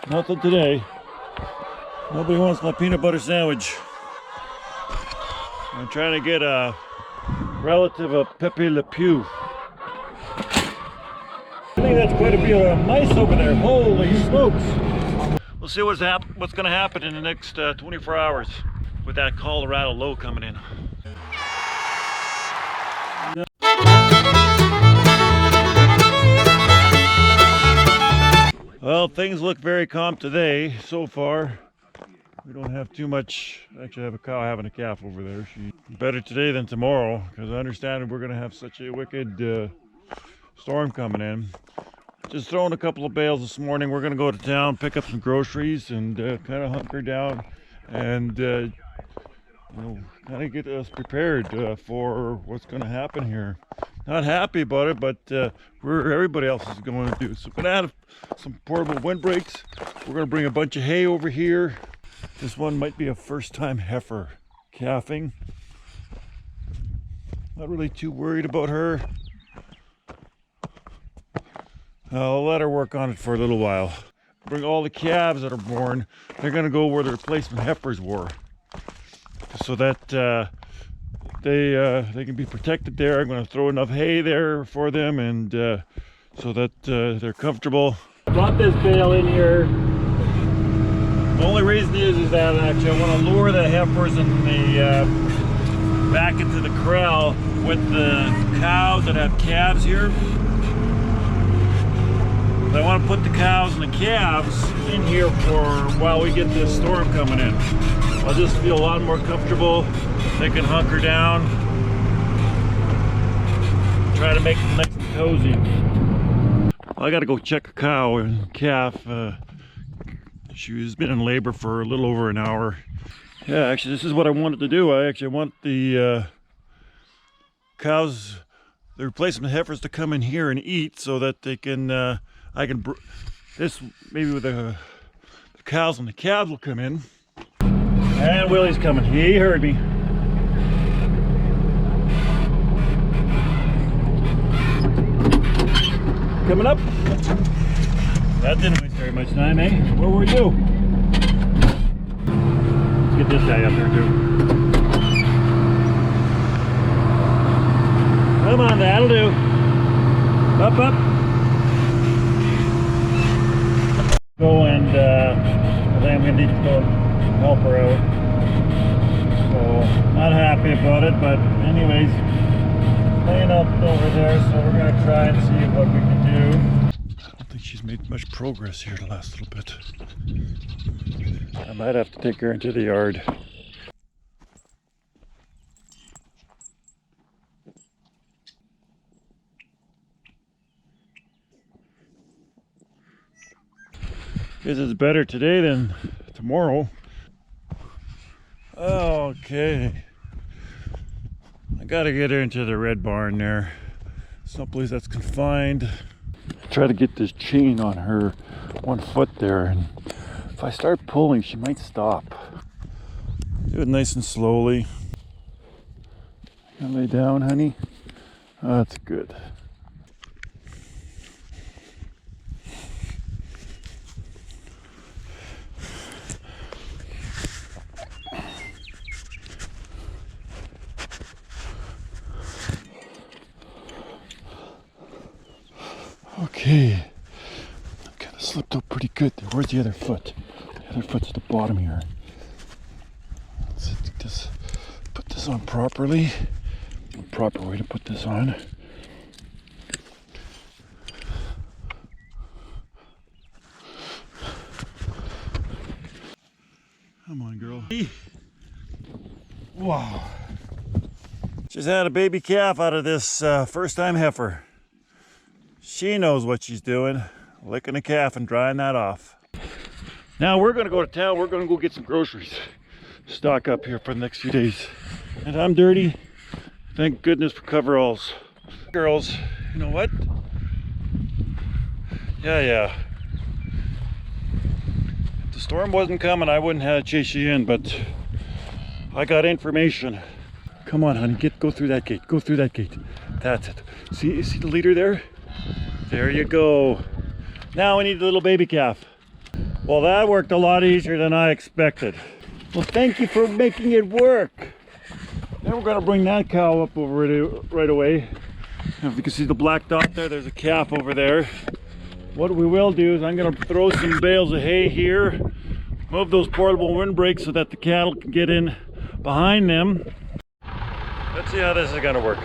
Nothing today. Nobody wants my peanut butter sandwich. I'm trying to get a relative of Pepe Le Pew. I think that's quite a few mice over there. Holy smokes! We'll see what's going to happen in the next 24 hours with that Colorado low coming in. Well, things look very calm today so far. We don't have too much. Actually, I have a cow having a calf over there. She's better today than tomorrow because I understand we're going to have such a wicked storm coming in. Just throwing a couple of bales this morning. We're going to go to town, pick up some groceries, and kind of hunker down and you know, kind of get us prepared for what's going to happen here. Not happy about it, but everybody else is going to do. So we're going to have some portable windbreaks. We're going to bring a bunch of hay over here. This one might be a first-time heifer calving. Not really too worried about her. I'll let her work on it for a little while. Bring all the calves that are born. They're going to go where the replacement heifers were, so that they can be protected there. I'm going to throw enough hay there for them, and so that they're comfortable. Brought this bale in here. The only reason is that actually I want to lure the heifers and the back into the corral with the cows that have calves here. I want to put the cows and the calves in here for while we get this storm coming in. I'll just feel a lot more comfortable. They can hunker down. Try to make it nice and cozy. I got to go check a cow and calf. She's been in labor for a little over an hour. Yeah, actually, this is what I wanted to do. I actually want the cows, the replacement heifers, to come in here and eat so that they can. I can, this maybe with the cows and the calves will come in. And Willie's coming. He heard me. Coming up. That didn't waste very much time, eh? What were we do? Let's get this guy up there too. Come on, that'll do. Up, up. Go and I think I'm gonna need to go help her out. So not happy about it, but anyways, laying up over there, so we're gonna try and see what we can do. I don't think she's made much progress here the last little bit. I might have to take her into the yard. Guess it's better today than tomorrow. Okay. I gotta get her into the red barn there. Someplace that's confined. Try to get this chain on her one foot there, and if I start pulling, she might stop. Do it nice and slowly. Lay down, honey. Oh, that's good. Okay, kind of slipped up pretty good there. Where's the other foot? The other foot's at the bottom here. Let's just put this on properly. The proper way to put this on. Come on, girl. Wow. Just had a baby calf out of this first-time heifer. She knows what she's doing, licking a calf and drying that off. Now we're going to go to town. We're going to go get some groceries. Stock up here for the next few days. And I'm dirty. Thank goodness for coveralls. Girls, you know what? Yeah. If the storm wasn't coming, I wouldn't have chased you in, but I got information. Come on, honey, go through that gate. Go through that gate. That's it. See the leader there? There you go. Now we need the little baby calf. Well, that worked a lot easier than I expected. Well, thank you for making it work. Now we're gonna bring that cow up over right away. If you can see the black dot there, there's a calf over there. What we will do is I'm gonna throw some bales of hay here, move those portable windbreaks so that the cattle can get in behind them. Let's see how this is gonna work.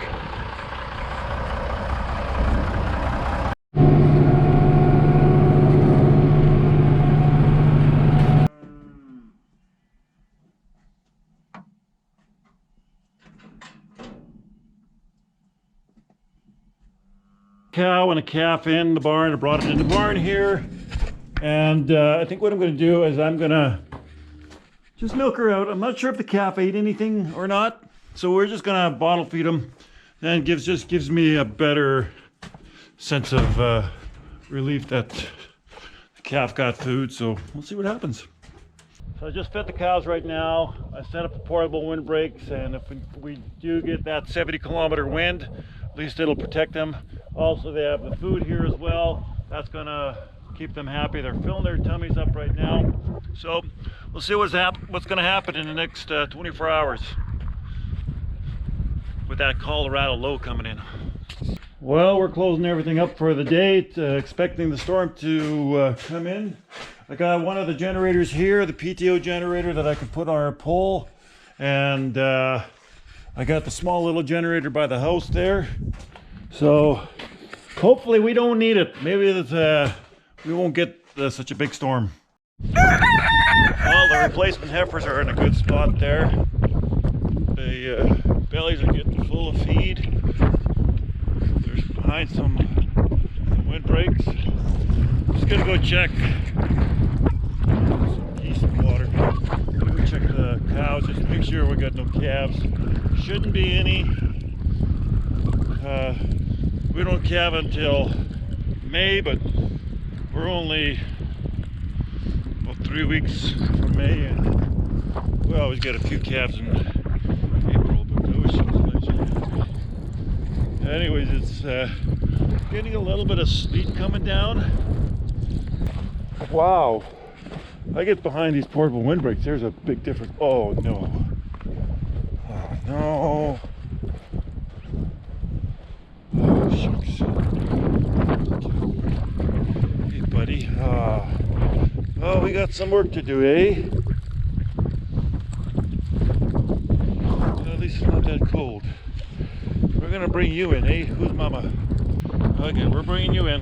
Cow and a calf in the barn. I brought it in the barn here, and I think what I'm going to do is I'm going to just milk her out. I'm not sure if the calf ate anything or not, so we're just going to bottle feed them, and just gives me a better sense of relief that the calf got food. So we'll see what happens. So I just fed the cows right now. I set up the portable windbreaks, and if we do get that 70-kilometer wind, at least it'll protect them. Also, they have the food here as well. That's gonna keep them happy. They're filling their tummies up right now. So we'll see what's gonna happen in the next 24 hours with that Colorado low coming in. Well, we're closing everything up for the day, expecting the storm to come in. I got one of the generators here, the PTO generator that I can put on our pole, and I got the small little generator by the house there. So hopefully we don't need it. Maybe we won't get such a big storm. Well, the replacement heifers are in a good spot there. The bellies are getting full of feed. There's behind some windbreaks. Just gonna go check some decent water. Gonna go check the cows, just make sure we got no calves. Shouldn't be any. We don't calve until May, but we're only about 3 weeks from May, and we always get a few calves in April, but those shouldn't. Anyways, it's getting a little bit of sleet coming down. Wow. I get behind these portable windbreaks, there's a big difference. Oh no. Oh no. Oh shucks. Hey buddy. Oh, we got some work to do, eh? At least it's not that cold. We're gonna bring you in, eh? Who's mama? Okay, we're bringing you in.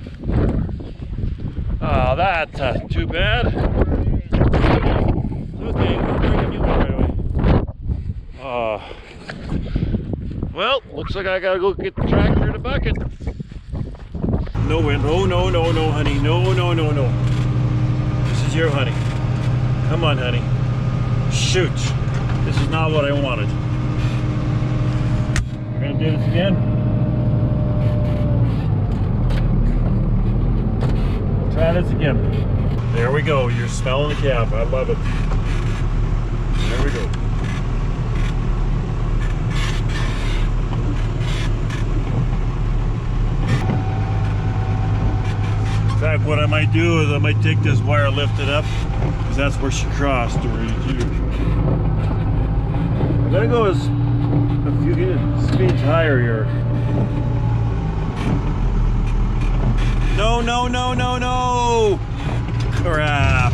Oh, that's too bad. Okay, we're bringing you in right away. Well, looks like I gotta go get the tractor and a bucket. No wind. Oh, no, no, no, honey. No, no, no, no. This is your honey. Come on, honey. Shoot. This is not what I wanted. We're gonna do this again. Try this again. There we go. You're smelling the calf. I love it. There we go. In fact, what I might do is I might take this wire, lift it up, because that's where she crossed already too. I'm gonna go a few speeds higher here. No, no, no, no, no! Crap!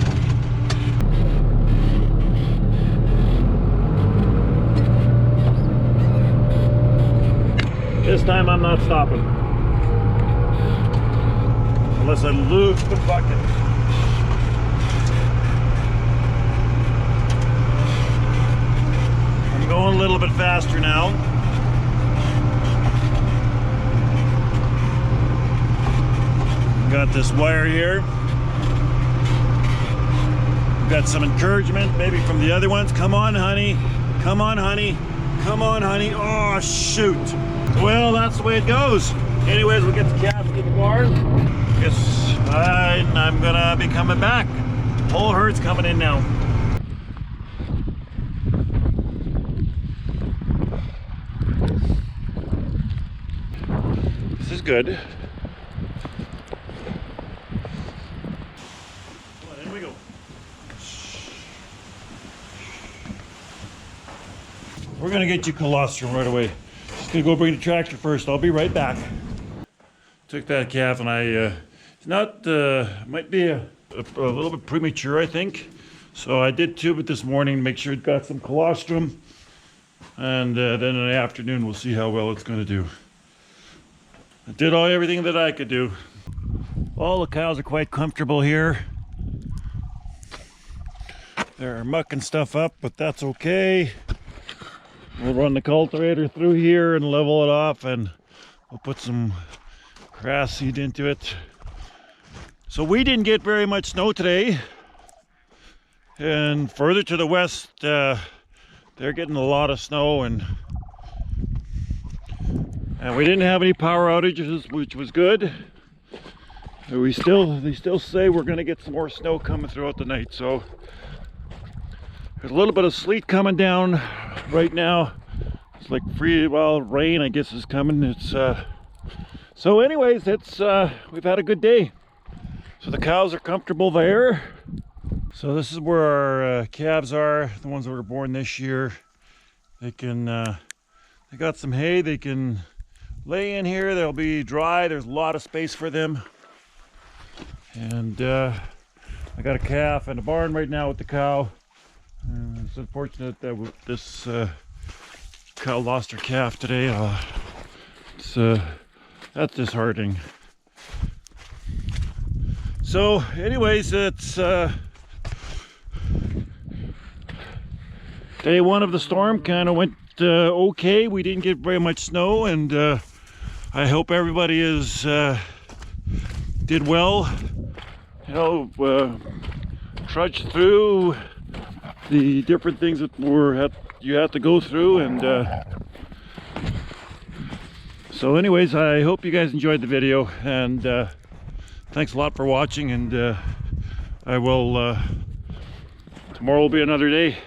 This time I'm not stopping. Unless I lose the bucket. I'm going a little bit faster now. Got this wire here. Got some encouragement maybe from the other ones. Come on, honey. Come on, honey. Come on, honey. Oh, shoot. Well, that's the way it goes. Anyways, we'll get the calf to the barn. Guess I'm gonna be coming back. Whole herd's coming in now. This is good. Well, in we go. We're gonna get you colostrum right away. Just gonna go bring the tractor first. I'll be right back. Took that calf and it's not, might be a little bit premature, I think. So I did tube it this morning, make sure it got some colostrum. And then in the afternoon, we'll see how well it's gonna do. I did everything that I could do. All the cows are quite comfortable here. They're mucking stuff up, but that's okay. We'll run the cultivator through here and level it off, and we'll put some grass seed into it. So we didn't get very much snow today. And further to the west, they're getting a lot of snow, and we didn't have any power outages, which was good. They still say we're going to get some more snow coming throughout the night. So there's a little bit of sleet coming down right now. It's like rain, I guess, is coming. It's so anyways, we've had a good day. So the cows are comfortable there. So this is where our calves are, the ones that were born this year. They got some hay. They can lay in here. They'll be dry. There's a lot of space for them. And I got a calf in the barn right now with the cow. It's unfortunate that this cow lost her calf today. That's disheartening. So anyways, it's day one of the storm. Kind of went okay. We didn't get very much snow, and I hope everybody did well. You know, trudged through the different things that you had to go through, and so anyways, I hope you guys enjoyed the video, and thanks a lot for watching, and tomorrow will be another day.